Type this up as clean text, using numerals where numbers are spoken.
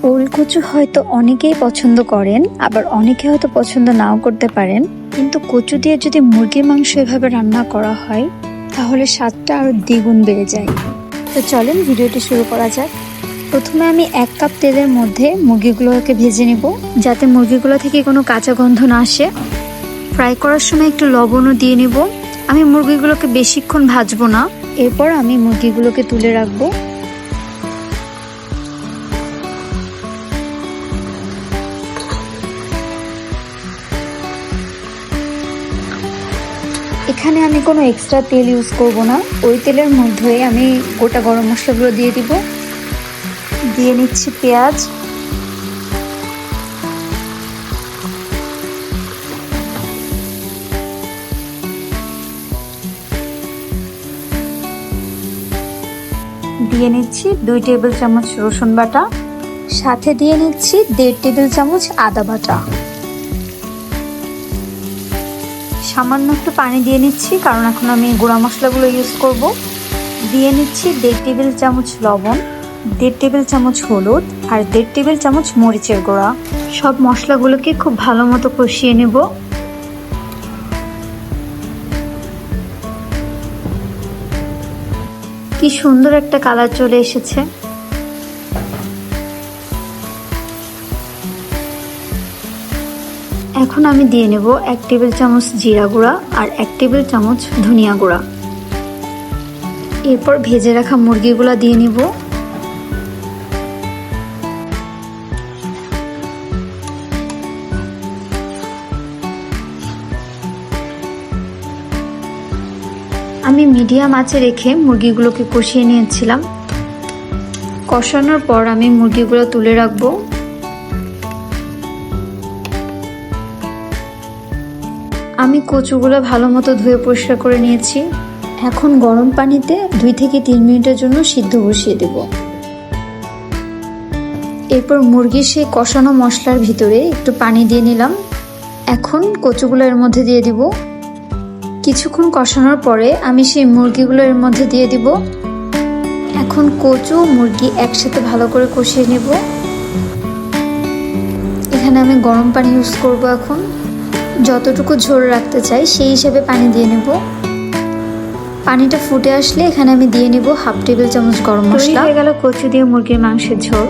ওল কচু হয়তো অনেকেই পছন্দ করেন, আবার অনেকে হয়তো পছন্দ নাও করতে পারেন, কিন্তু কচু দিয়ে যদি মুরগির মাংস এভাবে রান্না করা হয় তাহলে স্বাদটা আরো দ্বিগুণ বেড়ে যায়। তো চলেন ভিডিওটি শুরু করা যাক। প্রথমে আমি 1 কাপ তেলের মধ্যে মুরগিগুলোকে ভেজে নেব, যাতে মুরগিগুলো থেকে কোনো কাঁচা গন্ধ না আসে। ফ্রাই করার সময় একটু লবণও দিয়ে নেব। আমি মুরগিগুলোকে বেশিক্ষণ ভাজবো না, এরপর আমি মুরগিগুলোকে তুলে রাখবো। এখানে আমি কোনো এক্সট্রা তেল ইউজ করব না, ওই তেলের মধ্যে আমি গোটা গরম মশলাগুলো দিয়ে দিব। দিয়ে নিচ্ছি পেঁয়াজ, দিয়ে নিচ্ছি 2 টেবিল চামচ রসুন বাটা, সাথে দিয়ে নিচ্ছি 1.5 টেবিল চামচ আদা বাটা। সামান্য একটু পানি দিয়ে নিচ্ছি, কারণ এখন আমি গুঁড়া মশলাগুলো ইউজ করব। দিয়ে নিচ্ছি 1.5 টেবিল চামচ লবণ, 1.5 টেবিল চামচ হলুদ আর 1.5 টেবিল চামচ মরিচের গুঁড়া। সব মশলাগুলোকে খুব ভালো মতো কষিয়ে নেব। কি সুন্দর একটা কালার চলে এসেছে। এখন আমি দিয়ে নেব 1 টেবিল চামচ জিরা গুঁড়া আর 1 টেবিল চামচ ধনিয়া গুঁড়া। এরপর ভেজে রাখা মুরগিগুলো দিয়ে নিব। আমি মিডিয়াম আঁচে রেখে মুরগিগুলোকে কষিয়ে নিয়েছিলাম। কষানোর পর আমি মুরগিগুলো তুলে রাখবো। আমি কচুগুলো ভালো মতো ধুয়ে পরিষ্কার করে নিয়েছি। এখন গরম পানিতে 2 থেকে 3 মিনিটের জন্য সিদ্ধ বসিয়ে দেব। এরপর মুরগির সেই কষানো মশলার ভিতরে একটু পানি দিয়ে নিলাম। এখন কচুগুলো এর মধ্যে দিয়ে দিব। কিছুক্ষণ কষানোর পরে আমি সেই মুরগিগুলো এর মধ্যে দিয়ে দিব। এখন কচু মুরগি একসাথে ভালো করে কষিয়ে নেব। এখানে আমি গরম পানি ইউজ করব। এখন যতটুকু ঝোল রাখতে চাই সেই হিসেবে পানি দিয়ে নেব। পানিটা ফুটে আসলে এখানে আমি দিয়ে নেব 1/2 টেবিল চামচ গরম মশলা। হয়ে গেল কচু দিয়ে মুরগির মাংসের ঝোল।